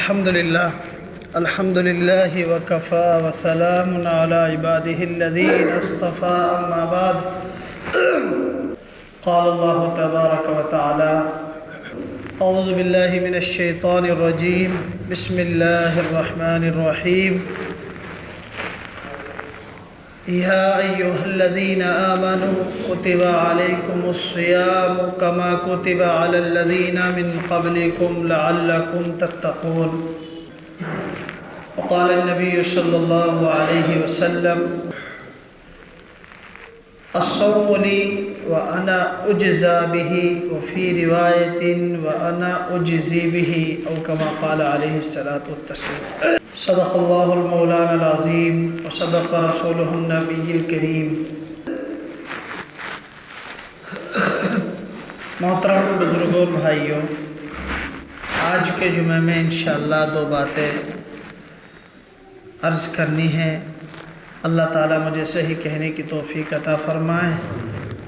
الحمد لله وكفى وسلام على عباده الذين اصطفى أما بعد قال الله تبارك وتعالى أعوذ بالله من الشيطان الرجيم بسم الله الرحمن الرحيم يا أيها الذين آمنوا كتب عليكم الصيام كما كتب على الذين من قبلكم لعلكم تتقون وقال النبي صلى الله عليه وسلم الصوم لي وأنا أجزى به وفي رواية وأنا أجزي به أو كما قال عليه الصلاة والتسليم صدق الله المولانا العظيم وصدق رسوله النبي الكريم محترم بزرگوں بھائیوں، آج کے جمعے میں انشاءاللہ دو باتیں عرض کرنی ہیں۔ اللہ تعالیٰ مجھے صحیح کہنے کی توفیق عطا فرمائے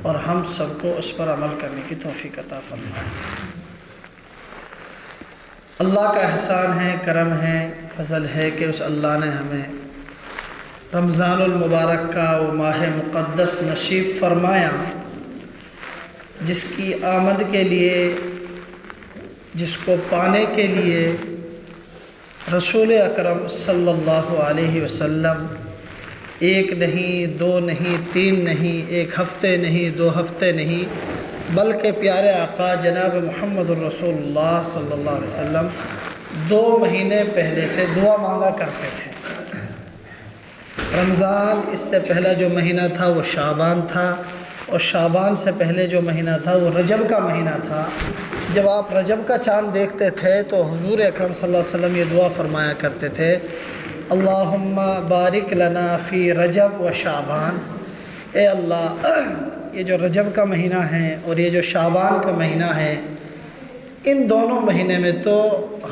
اور ہم سب کو اس پر عمل کرنے کی توفیق عطا فرمائے۔ اللہ کا احسان ہے، کرم ہے، فضل ہے کہ اس اللہ نے ہمیں رمضان المبارک کا وہ ماہ مقدس نصیب فرمایا جس کی آمد کے لیے، جس کو پانے کے لیے رسول اکرم صلی اللہ علیہ وسلم ایک نہیں، دو نہیں، تین نہیں، ایک ہفتے نہیں، دو ہفتے نہیں، بلکہ پیارے آقا جناب محمد الرسول اللہ صلی اللہ علیہ وسلم 2 مہینے پہلے سے دعا مانگا کرتے تھے۔ رمضان اس سے پہلا جو مہینہ تھا وہ شعبان تھا، اور شعبان سے پہلے جو مہینہ تھا وہ رجب کا مہینہ تھا۔ جب آپ رجب کا چاند دیکھتے تھے تو حضور اکرم صلی اللہ علیہ وسلم یہ دعا فرمایا کرتے تھے، اللہم بارک لنا فی رجب و شعبان، اے اللہ یہ جو رجب کا مہینہ ہے اور یہ جو شعبان کا مہینہ ہے، ان دونوں مہینے میں تو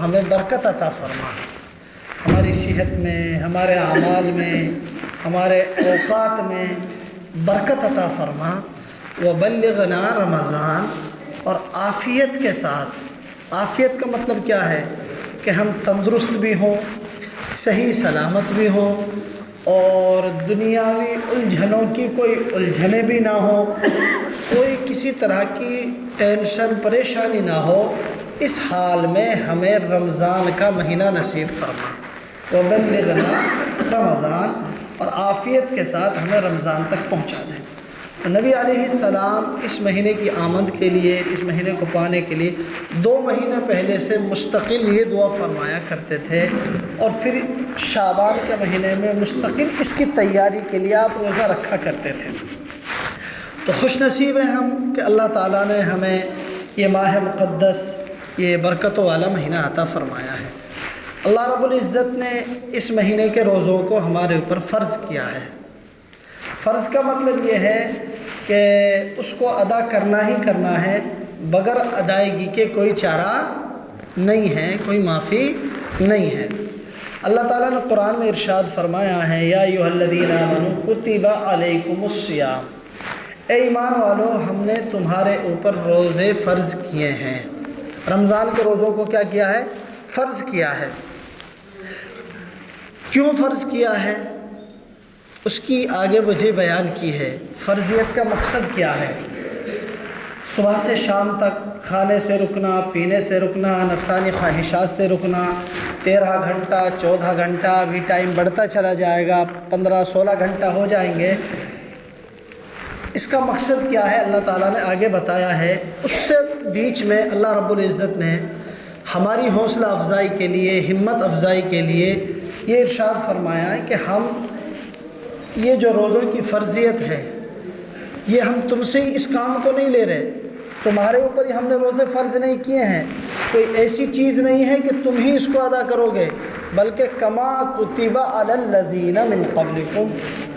ہمیں برکت عطا فرما، ہماری صحت میں، ہمارے اعمال میں، ہمارے اوقات میں برکت عطا فرما، وبلغنا رمضان، اور عافیت کے ساتھ۔ عافیت کا مطلب کیا ہے کہ ہم تندرست بھی ہوں، صحیح سلامت بھی ہوں، اور دنیاوی الجھنوں کی کوئی الجھنیں بھی نہ ہوں، کوئی کسی طرح کی ٹینشن پریشانی نہ ہو، اس حال میں ہمیں رمضان کا مہینہ نصیب فرما، وبلغنا رمضان، اور عافیت کے ساتھ ہمیں رمضان تک پہنچا دیں۔ تو نبی علیہ السلام اس مہینے کی آمد کے لیے، اس مہینے کو پانے کے لیے 2 مہینے پہلے سے مستقل یہ دعا فرمایا کرتے تھے، اور پھر شعبان کے مہینے میں مستقل اس کی تیاری کے لیے آپ روزہ رکھا کرتے تھے۔ تو خوش نصیب ہیں ہم کہ اللہ تعالیٰ نے ہمیں یہ ماہ مقدس، یہ برکتوں والا مہینہ عطا فرمایا ہے۔ اللہ رب العزت نے اس مہینے کے روزوں کو ہمارے اوپر فرض کیا ہے۔ فرض کا مطلب یہ ہے کہ اس کو ادا کرنا ہی کرنا ہے، بغیر ادائیگی کے کوئی چارہ نہیں ہے، کوئی معافی نہیں ہے۔ اللہ تعالیٰ نے قرآن میں ارشاد فرمایا ہے، یا ایھا الذین آمنوا کتب علیکم الصیام، اے ایمان والو ہم نے تمہارے اوپر روزے فرض کیے ہیں۔ رمضان کے روزوں کو کیا کیا ہے؟ فرض کیا ہے۔ کیوں فرض کیا ہے؟ اس کی آگے وجہ بیان کی ہے۔ فرضیت کا مقصد کیا ہے؟ صبح سے شام تک کھانے سے رکنا، پینے سے رکنا، نفسانی خواہشات سے رکنا، 13 گھنٹہ 14 گھنٹہ بھی ٹائم بڑھتا چلا جائے گا، 15-16 گھنٹہ ہو جائیں گے۔ اس کا مقصد کیا ہے اللہ تعالیٰ نے آگے بتایا ہے۔ اس سے بیچ میں اللہ رب العزت نے ہماری حوصلہ افزائی کے لیے، ہمت افزائی کے لیے یہ ارشاد فرمایا ہے کہ ہم یہ جو روزوں کی فرضیت ہے، یہ ہم تم سے اس کام کو نہیں لے رہے، تمہارے اوپر ہی ہم نے روزے فرض نہیں کیے ہیں، کوئی ایسی چیز نہیں ہے کہ تم ہی اس کو ادا کرو گے، بلکہ کما کتب علی الذین من قبلکم،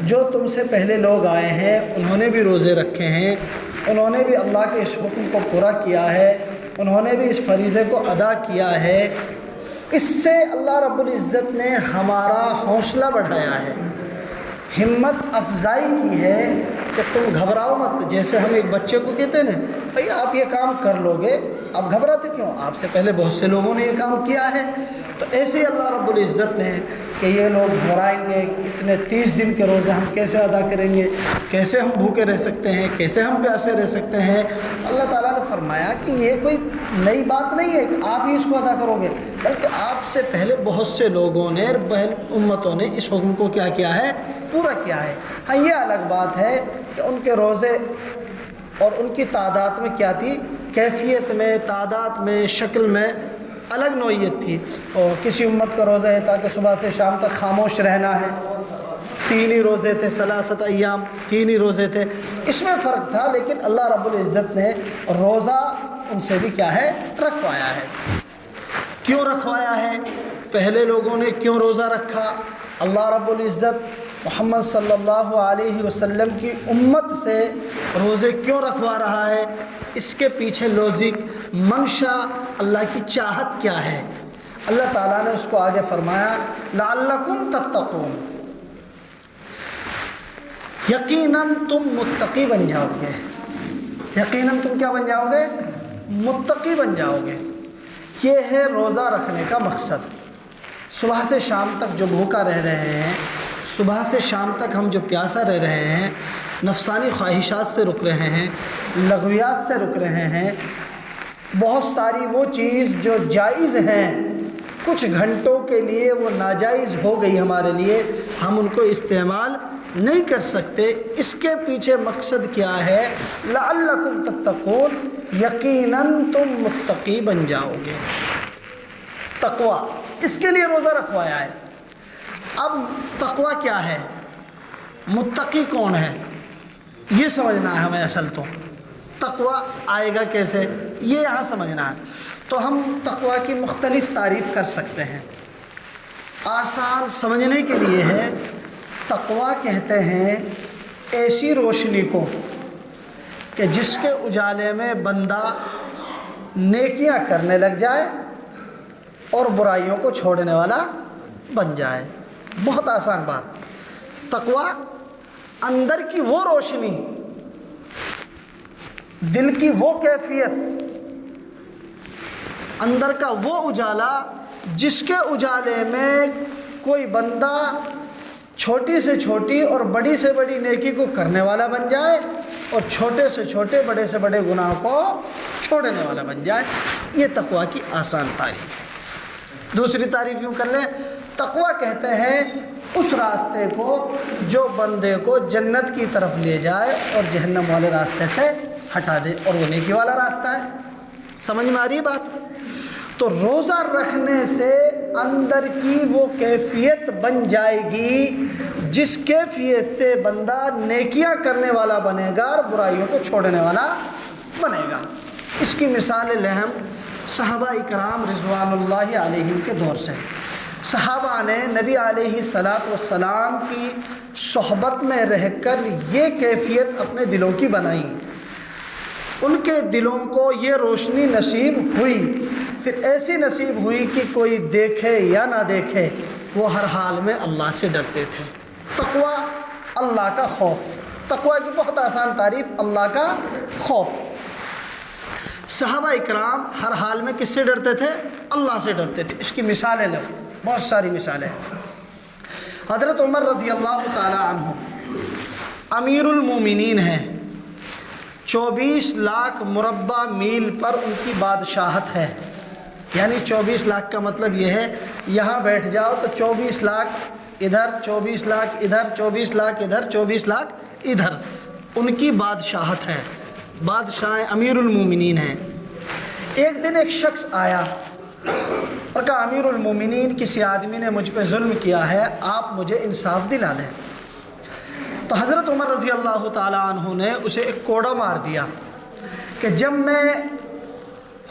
جو تم سے پہلے لوگ آئے ہیں انہوں نے بھی روزے رکھے ہیں، انہوں نے بھی اللہ کے اس حکم کو پورا کیا ہے، انہوں نے بھی اس فریضے کو ادا کیا ہے۔ اس سے اللہ رب العزت نے ہمارا حوصلہ بڑھایا ہے، ہمت افزائی کی ہے کہ تم گھبراؤ مت۔ جیسے ہم ایک بچے کو کہتے ہیں نا، بھئی آپ یہ کام کر لو گے، آپ گھبراتے کیوں؟ آپ سے پہلے بہت سے لوگوں نے یہ کام کیا ہے۔ تو ایسے ہی اللہ رب العزت نے کہ یہ لوگ گھبرائیں گے کہ اتنے 30 دن کے روزے ہم کیسے ادا کریں گے، کیسے ہم بھوکے رہ سکتے ہیں، کیسے ہم پیاسے رہ سکتے ہیں۔ اللہ تعالیٰ نے فرمایا کہ یہ کوئی نئی بات نہیں ہے کہ آپ ہی اس کو ادا کرو گے، بلکہ آپ سے پہلے بہت سے لوگوں نے، امتوں نے اس حکم کو کیا کیا ہے، پورا کیا ہے۔ ہاں یہ الگ بات ہے کہ ان کے روزے اور ان کی تعداد میں کیا تھی، کیفیت میں، تعداد میں، شکل میں الگ نوعیت تھی۔ اور کسی امت کا روزہ یہ تھا کہ صبح سے شام تک خاموش رہنا ہے، 3 ہی روزے تھے، 3 ایام 3 ہی روزے تھے، اس میں فرق تھا۔ لیکن اللہ رب العزت نے روزہ ان سے بھی کیا ہے، رکھوایا ہے۔ کیوں رکھوایا ہے؟ پہلے لوگوں نے کیوں روزہ رکھا؟ اللہ رب العزت محمد صلی اللہ علیہ وسلم کی امت سے روزے کیوں رکھوا رہا ہے؟ اس کے پیچھے لوجک، منشا، اللہ کی چاہت کیا ہے؟ اللہ تعالیٰ نے اس کو آگے فرمایا لعلکم تتقون، یقیناً تم متقی بن جاؤ گے۔ یقیناً تم کیا بن جاؤ گے؟ متقی بن جاؤ گے۔ یہ ہے روزہ رکھنے کا مقصد۔ صبح سے شام تک جو بھوکا رہ رہے ہیں، صبح سے شام تک ہم جو پیاسا رہ رہے ہیں، نفسانی خواہشات سے رک رہے ہیں، لغویات سے رک رہے ہیں، بہت ساری وہ چیز جو جائز ہیں کچھ گھنٹوں کے لیے وہ ناجائز ہو گئی ہمارے لیے، ہم ان کو استعمال نہیں کر سکتے۔ اس کے پیچھے مقصد کیا ہے؟ لعلکم تتقون، یقیناً تم متقی بن جاؤ گے۔ تقوی، اس کے لیے روزہ رکھوایا ہے۔ اب تقوی کیا ہے، متقی کون ہے، یہ سمجھنا ہے ہمیں۔ اصل تو تقوی آئے گا کیسے، یہ یہاں سمجھنا ہے۔ تو ہم تقوی کی مختلف تعریف کر سکتے ہیں۔ آسان سمجھنے کے لیے ہے، تقوی کہتے ہیں ایسی روشنی کو کہ جس کے اجالے میں بندہ نیکیاں کرنے لگ جائے اور برائیوں کو چھوڑنے والا بن جائے۔ بہت آسان بات۔ تقوی اندر کی وہ روشنی، دل کی وہ کیفیت، اندر کا وہ اجالا جس کے اجالے میں کوئی بندہ چھوٹی سے چھوٹی اور بڑی سے بڑی نیکی کو کرنے والا بن جائے اور چھوٹے سے چھوٹے، بڑے سے بڑے گناہ کو چھوڑنے والا بن جائے۔ یہ تقوی کی آسان تعریف ہے۔ دوسری تعریف یوں کر لیں، تقوی کہتے ہیں اس راستے کو جو بندے کو جنت کی طرف لے جائے اور جہنم والے راستے سے ہٹا دے، اور وہ نیکی والا راستہ ہے۔ سمجھ میں آ رہی بات؟ تو روزہ رکھنے سے اندر کی وہ کیفیت بن جائے گی جس کیفیت سے بندہ نیکیاں کرنے والا بنے گا اور برائیوں کو چھوڑنے والا بنے گا۔ اس کی مثال لہم صحابہ اکرام رضوان اللہ علیہم کے دور سے۔ صحابہ نے نبی علیہ السلام کی صحبت میں رہ کر یہ کیفیت اپنے دلوں کی بنائی، ان کے دلوں کو یہ روشنی نصیب ہوئی، پھر ایسی نصیب ہوئی کہ کوئی دیکھے یا نہ دیکھے وہ ہر حال میں اللہ سے ڈرتے تھے۔ تقوی، اللہ کا خوف۔ تقوی کی بہت آسان تعریف، اللہ کا خوف۔ صحابہ اکرام ہر حال میں کس سے ڈرتے تھے؟ اللہ سے ڈرتے تھے۔ اس کی مثالیں لو، بہت ساری مثالیں۔ حضرت عمر رضی اللہ تعالی عنہ امیر المومنین ہیں، 24 لاکھ مربع میل پر ان کی بادشاہت ہے۔ یعنی 24 لاکھ کا مطلب یہ ہے یہاں بیٹھ جاؤ تو 24 لاکھ ادھر، 24 لاکھ ادھر، 24 لاکھ ادھر، 24 لاکھ ادھر، ان کی بادشاہت ہے، بادشاہ امیر المومنین ہیں۔ ایک دن ایک شخص آیا اور کہا امیر المومنین کسی آدمی نے مجھ پہ ظلم کیا ہے، آپ مجھے انصاف دلا دیں۔ تو حضرت عمر رضی اللہ تعالی عنہ نے اسے ایک کوڑا مار دیا کہ جب میں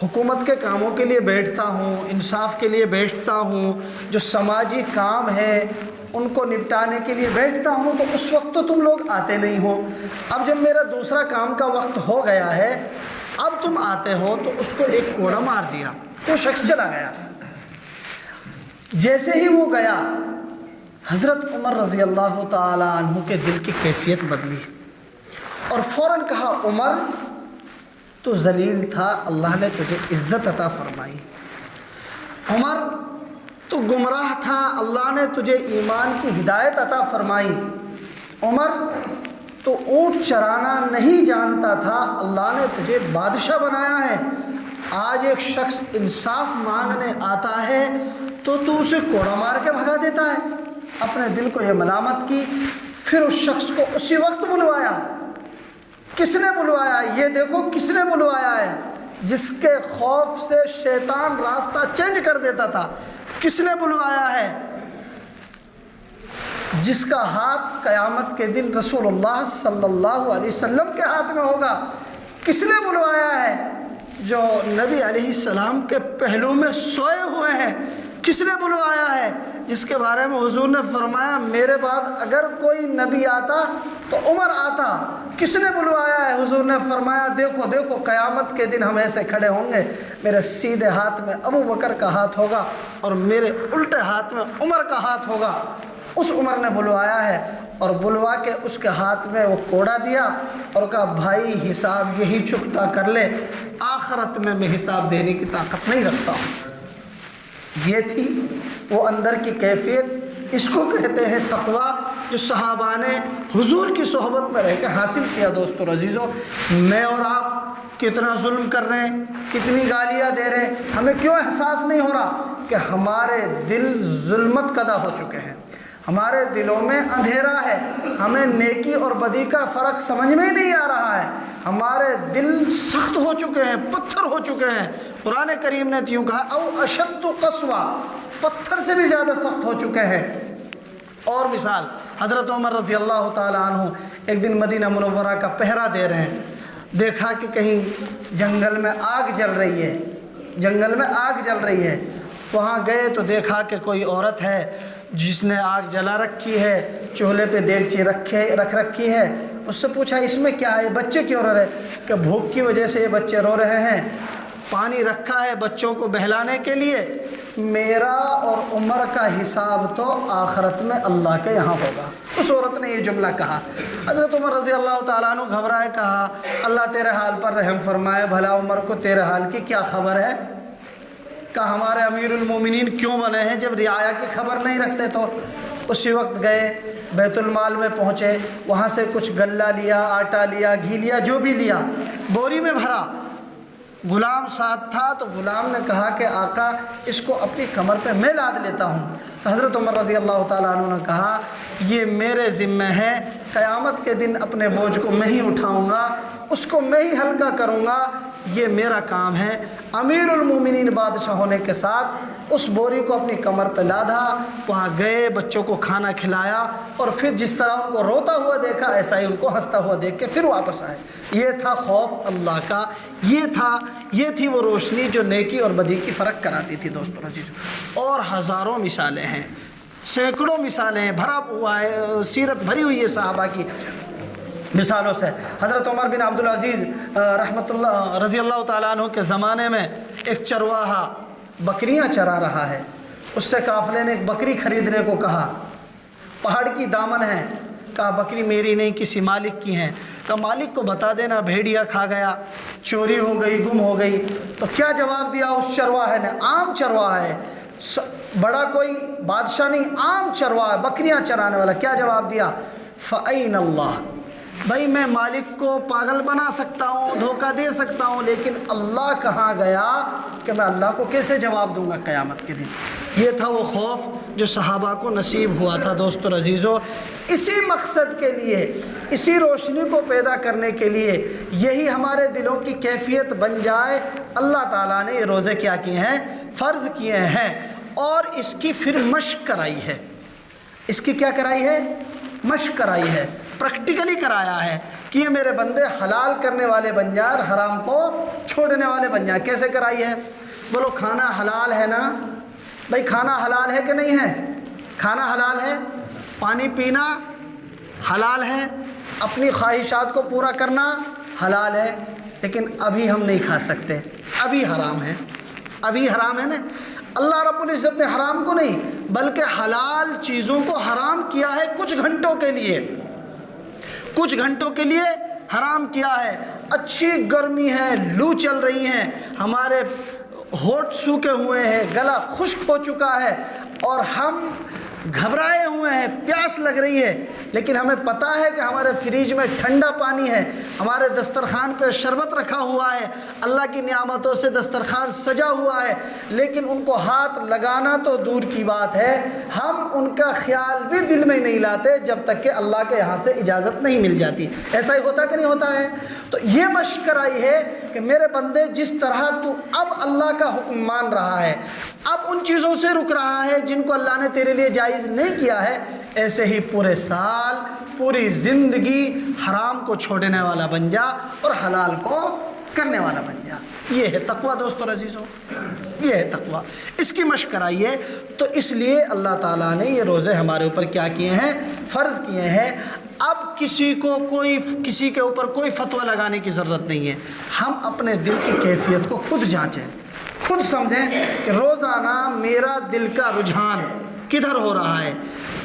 حکومت کے کاموں کے لیے بیٹھتا ہوں، انصاف کے لیے بیٹھتا ہوں، جو سماجی کام ہے ان کو نپٹانے کے لیے بیٹھتا ہوں تو اس وقت تو تم لوگ آتے نہیں ہو، اب جب میرا دوسرا کام کا وقت ہو گیا ہے اب تم آتے ہو، تو اس کو ایک کوڑا مار دیا۔ وہ شخص چلا گیا۔ جیسے ہی وہ گیا حضرت عمر رضی اللہ تعالی عنہ کے دل کی کیفیت بدلی اور فوراً کہا عمر تو ذلیل تھا، اللہ نے تجھے عزت عطا فرمائی۔ عمر تو گمراہ تھا، اللہ نے تجھے ایمان کی ہدایت عطا فرمائی۔ عمر تو اونٹ چرانا نہیں جانتا تھا، اللہ نے تجھے بادشاہ بنایا ہے۔ آج ایک شخص انصاف مانگنے آتا ہے تو اسے کوڑا مار کے بھگا دیتا ہے۔ اپنے دل کو یہ ملامت کی، پھر اس شخص کو اسی وقت بلوایا۔ کس نے بلوایا؟ یہ دیکھو کس نے بلوایا ہے، جس کے خوف سے شیطان راستہ چینج کر دیتا تھا۔ کس نے بلوایا ہے؟ جس کا ہاتھ قیامت کے دن رسول اللہ صلی اللہ علیہ وسلم کے ہاتھ میں ہوگا۔ کس نے بلوایا ہے؟ جو نبی علیہ السلام کے پہلو میں سوئے ہوئے ہیں۔ کس نے بلوایا ہے؟ جس کے بارے میں حضور نے فرمایا میرے بعد اگر کوئی نبی آتا تو عمر آتا۔ کس نے بلوایا ہے؟ حضور نے فرمایا دیکھو دیکھو قیامت کے دن ہم ایسے کھڑے ہوں گے، میرے سیدھے ہاتھ میں ابو بکر کا ہاتھ ہوگا اور میرے الٹے ہاتھ میں عمر کا ہاتھ ہوگا۔ اس عمر نے بلوایا ہے اور بلوا کے اس کے ہاتھ میں وہ کوڑا دیا اور کہا بھائی حساب یہی چکتا کر لے، آخرت میں حساب دینے کی طاقت نہیں رکھتا ہوں۔ یہ تھی وہ اندر کی کیفیت، اس کو کہتے ہیں تقویٰ، جو صحابہ نے حضور کی صحبت میں رہ کے حاصل کیا۔ دوستو عزیزو، میں اور آپ کتنا ظلم کر رہے ہیں، کتنی گالیاں دے رہے ہیں، ہمیں کیوں احساس نہیں ہو رہا کہ ہمارے دل ظلمت کدہ ہو چکے ہیں، ہمارے دلوں میں اندھیرا ہے، ہمیں نیکی اور بدی کا فرق سمجھ میں ہی نہیں آ رہا ہے، ہمارے دل سخت ہو چکے ہیں، پتھر ہو چکے ہیں۔ قرآن کریم نے یوں کہا او اشد قسوہ، پتھر سے بھی زیادہ سخت ہو چکے ہیں۔ اور مثال حضرت عمر رضی اللہ تعالیٰ عنہ ایک دن مدینہ منورہ کا پہرا دے رہے ہیں، دیکھا کہ کہیں جنگل میں آگ جل رہی ہے، جنگل میں آگ جل رہی ہے۔ وہاں گئے تو دیکھا کہ کوئی عورت ہے جس نے آگ جلا رکھی ہے، چولہے پہ دیگچی رکھ رکھی ہے۔ اس سے پوچھا اس میں کیا ہے، بچے کیوں رو رہے؟ کہ بھوک کی وجہ سے یہ بچے رو رہے ہیں، پانی رکھا ہے بچوں کو بہلانے کے لیے، میرا اور عمر کا حساب تو آخرت میں اللہ کے یہاں ہوگا۔ اس عورت نے یہ جملہ کہا۔ حضرت عمر رضی اللہ تعالیٰ عنہ گھبرائے، کہا اللہ تیرے حال پر رحم فرمائے، بھلا عمر کو تیرے حال کی کیا خبر ہے؟ کہ ہمارے امیر المومنین کیوں بنے ہیں جب رعایا کی خبر نہیں رکھتے؟ تو اسی وقت گئے بیت المال میں پہنچے، وہاں سے کچھ غلہ لیا، آٹا لیا، گھی لیا، جو بھی لیا بوری میں بھرا۔ غلام ساتھ تھا تو غلام نے کہا کہ آقا اس کو اپنی کمر پہ میں لاد لیتا ہوں۔ تو حضرت عمر رضی اللہ تعالیٰ عنہ نے کہا یہ میرے ذمہ ہے، قیامت کے دن اپنے بوجھ کو میں ہی اٹھاؤں گا، اس کو میں ہی ہلکا کروں گا، یہ میرا کام ہے۔ امیر المومنین بادشاہ ہونے کے ساتھ اس بوری کو اپنی کمر پہ لادا، وہاں گئے، بچوں کو کھانا کھلایا، اور پھر جس طرح ان کو روتا ہوا دیکھا ایسا ہی ان کو ہنستا ہوا دیکھ کے پھر واپس آئے۔ یہ تھا خوف اللہ کا، یہ تھی وہ روشنی جو نیکی اور بدی کی فرق کراتی تھی۔ دوستو عزیزو، اور ہزاروں مثالیں ہیں، سینکڑوں مثالیں ہیں، بھرا ہوا ہے، سیرت بھری ہوئی ہے صحابہ کی مثالوں سے۔ حضرت عمر بن عبدالعزیز رضی اللہ تعالیٰ عنہ کے زمانے میں ایک چرواہا بکریاں چرا رہا ہے، اس سے قافلے نے ایک بکری خریدنے کو کہا، پہاڑ کی دامن ہے، کہا بکری میری نہیں کسی مالک کی ہیں، کہا مالک کو بتا دینا، بھیڑیا کھا گیا، چوری ہو گئی، گم ہو گئی۔ تو کیا جواب دیا اس چرواہے نے؟ عام چرواہا ہے، بڑا کوئی بادشاہ نہیں، عام چرواہا، بکریاں چرانے والا، کیا جواب دیا؟ فَأَيْنَ اللَّهُ، بھائی میں مالک کو پاگل بنا سکتا ہوں، دھوکہ دے سکتا ہوں، لیکن اللہ کہاں گیا کہ میں اللہ کو کیسے جواب دوں گا قیامت کے دن؟ یہ تھا وہ خوف جو صحابہ کو نصیب ہوا تھا۔ دوستو عزیزو، اسی مقصد کے لیے، اسی روشنی کو پیدا کرنے کے لیے، یہی ہمارے دلوں کی کیفیت بن جائے، اللہ تعالیٰ نے یہ روزے کیا کیے ہیں؟ فرض کیے ہیں، اور اس کی پھر مشق کرائی ہے۔ اس کی کیا کرائی ہے؟ مشق کرائی ہے، پریکٹیکلی کرایا ہے کہ یہ میرے بندے حلال کرنے والے بن جائیں اور حرام کو چھوڑنے والے بن جائیں۔ کیسے کرائی ہے؟ بولو کھانا حلال ہے نا بھائی، کھانا حلال ہے کہ نہیں ہے؟ کھانا حلال ہے، پانی پینا حلال ہے، اپنی خواہشات کو پورا کرنا حلال ہے، لیکن ابھی ہم نہیں کھا سکتے، ابھی حرام ہے، ابھی حرام ہے نا۔ اللہ رب العزت نے حرام کو نہیں بلکہ حلال چیزوں کو حرام کیا ہے کچھ گھنٹوں کے لیے، کچھ گھنٹوں کے لیے حرام کیا ہے۔ اچھی گرمی ہے، لو چل رہی ہیں، ہمارے ہوٹ سوکھے ہوئے ہیں، گلا خشک ہو چکا ہے اور ہم گھبرائے ہوئے ہیں، پیاس لگ رہی ہے، لیکن ہمیں پتہ ہے کہ ہمارے فریج میں ٹھنڈا پانی ہے، ہمارے دسترخوان پہ شربت رکھا ہوا ہے، اللہ کی نعمتوں سے دسترخوان سجا ہوا ہے، لیکن ان کو ہاتھ لگانا تو دور کی بات ہے، ہم ان کا خیال بھی دل میں نہیں لاتے جب تک کہ اللہ کے یہاں سے اجازت نہیں مل جاتی۔ ایسا ہی ہوتا کہ نہیں ہوتا ہے؟ تو یہ مشق کرائی ہے کہ میرے بندے، جس طرح تو اب اللہ کا حکم مان رہا ہے، اب ان چیزوں سے رک رہا ہے جن کو اللہ نے تیرے لیے جائز نہیں کیا ہے، ایسے ہی پورے سال، پوری زندگی حرام کو چھوڑنے والا بن جا اور حلال کو کرنے والا بن جا۔ یہ ہے تقویٰ دوستو عزیزو، یہ ہے تقویٰ، اس کی مشق کرائیے۔ تو اس لیے اللہ تعالیٰ نے یہ روزے ہمارے اوپر کیا کیے ہیں؟ فرض کیے ہیں۔ اب کسی کے اوپر کوئی فتویٰ لگانے کی ضرورت نہیں ہے، ہم اپنے دل کی کیفیت کو خود جانچیں، خود سمجھیں کہ روزانہ میرا دل کا رجحان کدھر ہو رہا ہے،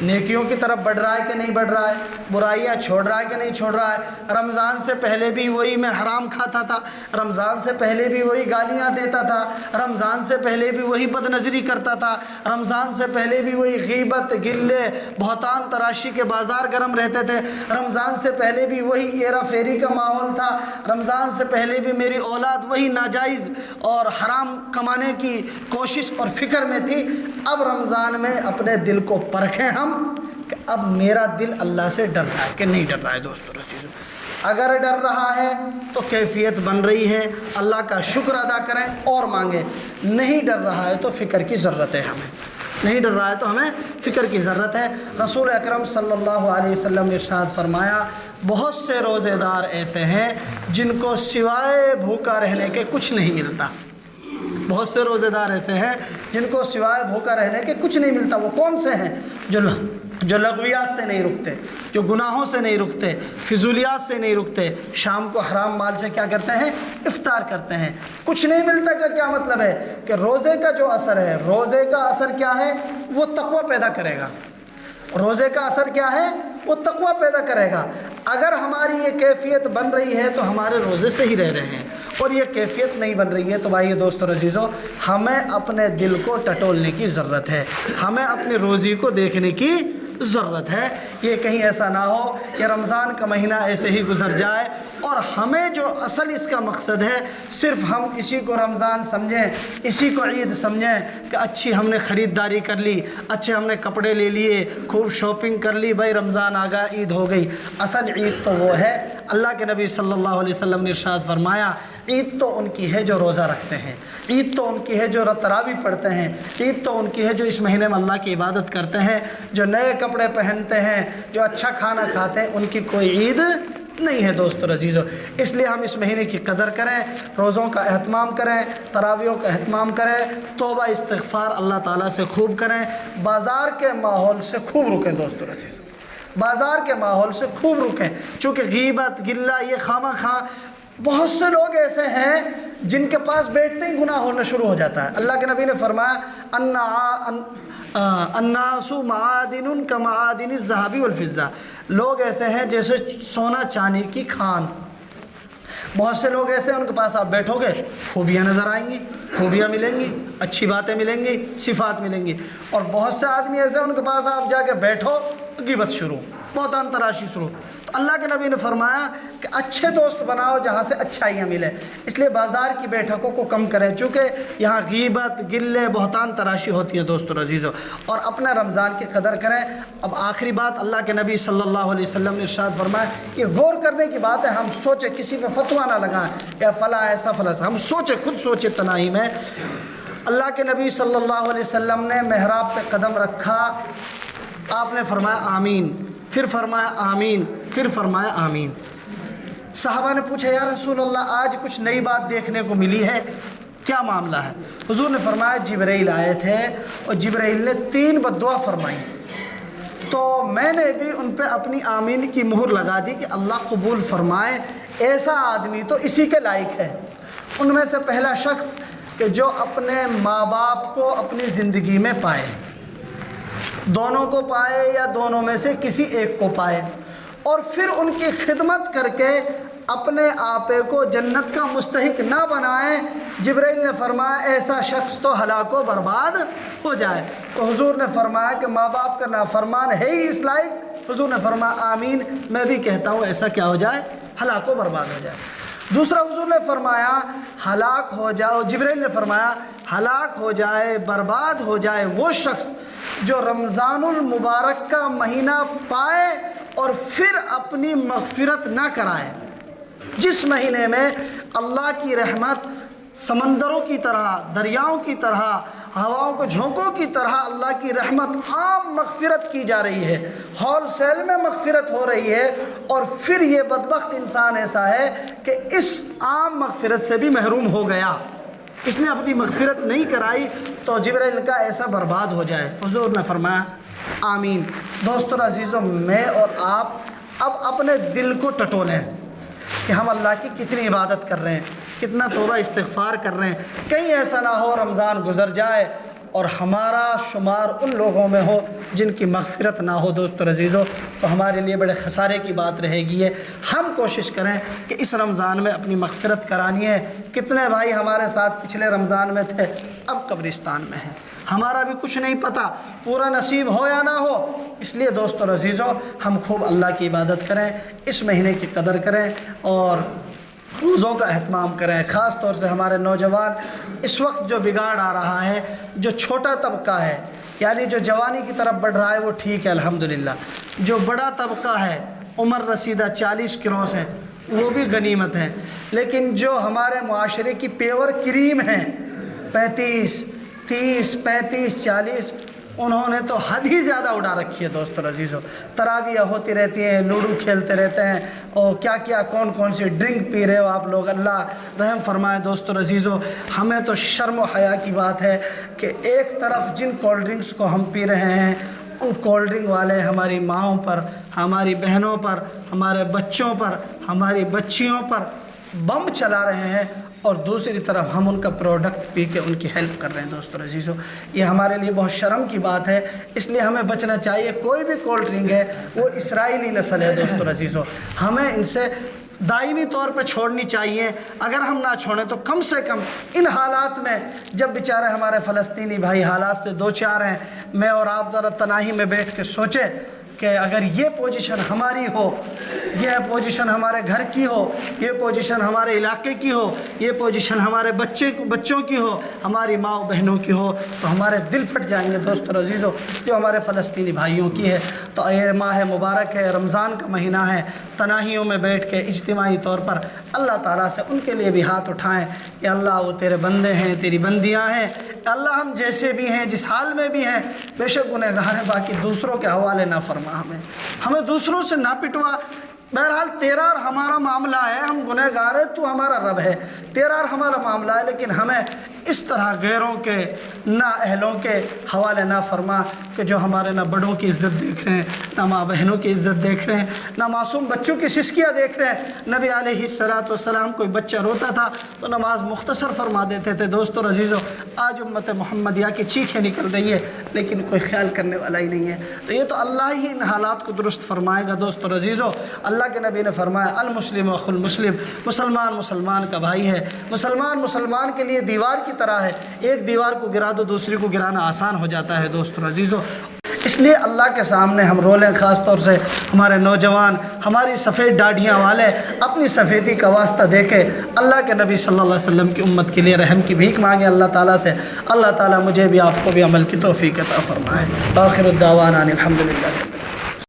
نیکیوں کی طرف بڑھ رہا ہے کہ نہیں بڑھ رہا ہے، برائیاں چھوڑ رہا ہے کہ نہیں چھوڑ رہا ہے۔ رمضان سے پہلے بھی وہی میں حرام کھاتا تھا، رمضان سے پہلے بھی وہی گالیاں دیتا تھا، رمضان سے پہلے بھی وہی بد نظری کرتا تھا، رمضان سے پہلے بھی وہی غیبت، گلے، بہتان تراشی کے بازار گرم رہتے تھے، رمضان سے پہلے بھی وہی ایرا فیری کا ماحول تھا، رمضان سے پہلے بھی میری اولاد وہی ناجائز اور حرام کمانے کی کوشش اور فکر میں تھی۔ اب رمضان میں اپنے دل کو پرکھیں ہم کہ اب میرا دل اللہ سے ڈر رہا ہے کہ نہیں ڈر رہا ہے۔ دوستو عزیزو، اگر ڈر رہا ہے تو کیفیت بن رہی ہے، اللہ کا شکر ادا کریں اور مانگیں۔ نہیں ڈر رہا ہے تو فکر کی ضرورت ہے، ہمیں نہیں ڈر رہا ہے تو ہمیں فکر کی ضرورت ہے۔ رسول اکرم صلی اللہ علیہ وسلم نے ارشاد فرمایا، بہت سے روزے دار ایسے ہیں جن کو سوائے بھوکا رہنے کے کچھ نہیں ملتا۔ بہت سے روزے دار ایسے ہیں جن کو سوائے بھوکا رہنے کے کچھ نہیں ملتا۔ وہ کون سے ہیں؟ جو لغویات سے نہیں رکتے، جو گناہوں سے نہیں رکتے، فضولیات سے نہیں رکتے، شام کو حرام مال سے کیا کرتے ہیں؟ افطار کرتے ہیں۔ کچھ نہیں ملتا کا کیا مطلب ہے؟ کہ روزے کا جو اثر ہے، روزے کا اثر کیا ہے؟ وہ تقویٰ پیدا کرے گا۔ روزے کا اثر کیا ہے؟ وہ تقویٰ پیدا کرے گا۔ اگر ہماری یہ کیفیت بن رہی ہے تو ہمارے روزے سے ہی رہ رہے ہیں، اور یہ کیفیت نہیں بن رہی ہے تو بھائی دوستو عزیزو، ہمیں اپنے دل کو ٹٹولنے کی ضرورت ہے، ہمیں اپنی روزی کو دیکھنے کی ضرورت ہے۔ یہ کہیں ایسا نہ ہو کہ رمضان کا مہینہ ایسے ہی گزر جائے اور ہمیں جو اصل اس کا مقصد ہے صرف ہم اسی کو رمضان سمجھیں، اسی کو عید سمجھیں کہ اچھی ہم نے خریداری کر لی، اچھے ہم نے کپڑے لے لیے، خوب شاپنگ کر لی، بھائی رمضان آ گیا، عید ہو گئی۔ اصل عید تو وہ ہے، اللہ کے نبی صلی اللہ علیہ وسلم نے ارشاد فرمایا، عید تو ان کی ہے جو روزہ رکھتے ہیں، عید تو ان کی ہے جو تراویح پڑھتے ہیں، عید تو ان کی ہے جو اس مہینے میں اللہ کی عبادت کرتے ہیں، جو نئے کپڑے پہنتے ہیں، جو اچھا کھانا کھاتے ہیں، ان کی کوئی عید نہیں ہے دوستو عزیزو۔ اس لیے ہم اس مہینے کی قدر کریں، روزوں کا اہتمام کریں، تراویحوں کا اہتمام کریں، توبہ استغفار اللہ تعالیٰ سے خوب کریں، بازار کے ماحول سے خوب رکیں دوستو عزیزو، بازار کے ماحول سے خوب رکیں، چونکہ غیبت، گلہ، یہ خامہ خواہ بہت سے لوگ ایسے ہیں جن کے پاس بیٹھتے ہی گناہ ہونا شروع ہو جاتا ہے۔ اللہ کے نبی نے فرمایا، الناس معادن کمعادن الذهب والفضہ، لوگ ایسے ہیں جیسے سونا چاندی کی کھان۔ بہت سے لوگ ایسے ہیں ان کے پاس آپ بیٹھو گے، خوبیاں نظر آئیں گی، خوبیاں ملیں گی، اچھی باتیں ملیں گی، صفات ملیں گی، اور بہت سے آدمی ایسے ہیں ان کے پاس آپ جا کے بیٹھو، غیبت شروع، بہتان تراشی شروع۔ تو اللہ کے نبی نے فرمایا کہ اچھے دوست بناؤ جہاں سے اچھائیاں ملیں۔ اس لیے بازار کی بیٹھکوں کو کم کریں، چونکہ یہاں غیبت، گلے، بہتان تراشی ہوتی ہے دوستو عزیزو، اور اپنے رمضان کی قدر کریں۔ اب آخری بات، اللہ کے نبی صلی اللہ علیہ وسلم نے ارشاد فرمایا، یہ غور کرنے کی بات ہے، ہم سوچیں، کسی پہ فتویٰ نہ لگائیں یا فلاں ایسا فلاں، ہم سوچیں، خود سوچیں تنہائی میں۔ اللہ کے نبی صلی اللہ علیہ وسلم نے محراب پہ قدم رکھا، آپ نے فرمایا آمین، پھر فرمایا آمین، پھر فرمایا آمین۔ صحابہ نے پوچھا، یا رسول اللہ آج کچھ نئی بات دیکھنے کو ملی ہے، کیا معاملہ ہے؟ حضور نے فرمایا، جبرائیل آئے تھے اور جبرائیل نے 3 بددعا فرمائی، تو میں نے بھی ان پہ اپنی آمین کی مہر لگا دی کہ اللہ قبول فرمائے، ایسا آدمی تو اسی کے لائق ہے۔ ان میں سے پہلا شخص کہ جو اپنے ماں باپ کو اپنی زندگی میں پائے، دونوں کو پائے یا دونوں میں سے کسی ایک کو پائے، اور پھر ان کی خدمت کر کے اپنے آپے کو جنت کا مستحق نہ بنائیں۔ جبرائیل نے فرمایا ایسا شخص تو ہلاک و برباد ہو جائے۔ تو حضور نے فرمایا کہ ماں باپ کا نافرمان ہے ہی اس لائق؟ حضور نے فرمایا آمین، میں بھی کہتا ہوں ایسا کیا ہو جائے؟ ہلاک و برباد ہو جائے۔ دوسرا حضور نے فرمایا ہلاک ہو جائے، جبرائیل نے فرمایا ہلاک ہو جائے، برباد ہو جائے وہ شخص جو رمضان المبارک کا مہینہ پائے اور پھر اپنی مغفرت نہ کرائے۔ جس مہینے میں اللہ کی رحمت سمندروں کی طرح، دریاؤں کی طرح، ہواؤں کو جھونکوں کی طرح اللہ کی رحمت عام مغفرت کی جا رہی ہے، ہول سیل میں مغفرت ہو رہی ہے، اور پھر یہ بدبخت انسان ایسا ہے کہ اس عام مغفرت سے بھی محروم ہو گیا، اس نے اپنی مغفرت نہیں کرائی، تو جبرائیل کا ایسا برباد ہو جائے۔ حضور نے فرمایا آمین۔ دوستو عزیزوں، میں اور آپ اب اپنے دل کو ٹٹولیں کہ ہم اللہ کی کتنی عبادت کر رہے ہیں، کتنا توبہ استغفار کر رہے ہیں۔ کہیں ایسا نہ ہو رمضان گزر جائے اور ہمارا شمار ان لوگوں میں ہو جن کی مغفرت نہ ہو۔ دوستو عزیزوں، تو ہمارے لیے بڑے خسارے کی بات رہے گی ہے۔ ہم کوشش کریں کہ اس رمضان میں اپنی مغفرت کرانی ہے۔ کتنے بھائی ہمارے ساتھ پچھلے رمضان میں تھے، اب قبرستان میں ہیں، ہمارا بھی کچھ نہیں پتہ پورا نصیب ہو یا نہ ہو۔ اس لیے دوستو عزیزوں، ہم خوب اللہ کی عبادت کریں، اس مہینے کی قدر کریں اور روزوں کا اہتمام کریں۔ خاص طور سے ہمارے نوجوان، اس وقت جو بگاڑ آ رہا ہے، جو چھوٹا طبقہ ہے، یعنی جو جوانی کی طرف بڑھ رہا ہے وہ ٹھیک ہے الحمدللہ، جو بڑا طبقہ ہے عمر رسیدہ 40 کراس ہے وہ بھی غنیمت ہے، لیکن جو ہمارے معاشرے کی پیور کریم ہیں 35 30 35 40، انہوں نے تو حد ہی زیادہ اڑا رکھی ہے۔ دوستو عزیزوں، تراویح ہوتی رہتی ہیں، لوڈو کھیلتے رہتے ہیں، اور کیا کیا کون کون سی ڈرنک پی رہے ہو آپ لوگ، اللہ رحم فرمائے۔ دوستو عزیزوں، ہمیں تو شرم و حیا کی بات ہے کہ ایک طرف جن کولڈ ڈرنکس کو ہم پی رہے ہیں، ان کولڈ ڈرنک والے ہماری ماؤں پر، ہماری بہنوں پر، ہمارے بچوں پر، ہماری بچیوں پر بم چلا رہے ہیں، اور دوسری طرف ہم ان کا پروڈکٹ پی کے ان کی ہیلپ کر رہے ہیں۔ دوستو عزیزوں، یہ ہمارے لیے بہت شرم کی بات ہے، اس لیے ہمیں بچنا چاہیے۔ کوئی بھی کولڈ ڈرنک ہے وہ اسرائیلی نسل ہے۔ دوستو عزیزوں، ہمیں ان سے دائمی طور پہ چھوڑنی چاہیے۔ اگر ہم نہ چھوڑیں تو کم سے کم ان حالات میں، جب بیچارے ہمارے فلسطینی بھائی حالات سے دو چار ہیں، میں اور آپ ذرا تنہائی میں بیٹھ کے سوچیں کہ اگر یہ پوزیشن ہماری ہو، یہ پوزیشن ہمارے گھر کی ہو، یہ پوزیشن ہمارے علاقے کی ہو، یہ پوزیشن ہمارے بچوں کی ہو، ہماری ماں بہنوں کی ہو، تو ہمارے دل پھٹ جائیں گے۔ دوستو عزیزوں، جو ہمارے فلسطینی بھائیوں کی ہے، تو یہ ماہ مبارک ہے، رمضان کا مہینہ ہے، تنہائیوں میں بیٹھ کے اجتماعی طور پر اللہ تعالیٰ سے ان کے لیے بھی ہاتھ اٹھائیں کہ اللہ وہ تیرے بندے ہیں، تیری بندیاں ہیں، اللہ ہم جیسے بھی ہیں، جس حال میں بھی ہیں، بے شک گنہگار ہیں، باقی دوسروں کے حوالے نہ فرما، ہمیں دوسروں سے نہ پٹوا۔ بہرحال تیرا اور ہمارا معاملہ ہے، ہم گنہگار ہیں، تو ہمارا رب ہے، تیرا اور ہمارا معاملہ ہے، لیکن ہمیں اس طرح غیروں کے، نا اہلوں کے حوالے نہ فرما کہ جو ہمارے نہ بڑوں کی عزت دیکھ رہے ہیں، نہ ماں بہنوں کی عزت دیکھ رہے ہیں، نہ معصوم بچوں کی سسکیاں دیکھ رہے ہیں۔ نبی علیہ السلام کوئی بچہ روتا تھا تو نماز مختصر فرما دیتے تھے۔ دوستو عزیزوں، آج امت محمدیہ کی چیخیں نکل رہی ہے لیکن کوئی خیال کرنے والا ہی نہیں ہے، تو یہ تو اللہ ہی ان حالات کو درست فرمائے گا۔ دوستو عزیزوں، اللہ کے نبی نے فرمایا المسلم اخو المسلم، مسلمان مسلمان کا بھائی ہے، مسلمان مسلمان کے لیے دیوار کی طرح ہے، ایک دیوار کو گرا دو دوسری کو گرانا آسان ہو جاتا ہے۔ دوستو عزیزوں، اس لیے اللہ کے سامنے ہم رولیں، خاص طور سے ہمارے نوجوان، ہماری سفید داڑھیاں والے اپنی سفیدی کا واسطہ دے کے اللہ کے نبی صلی اللہ علیہ وسلم کی امت کے لیے رحم کی بھیک مانگے اللہ تعالیٰ سے۔ اللہ تعالیٰ مجھے بھی آپ کو بھی عمل کی توفیق عطا فرمائے۔ آخر الدعوانا الحمدللہ۔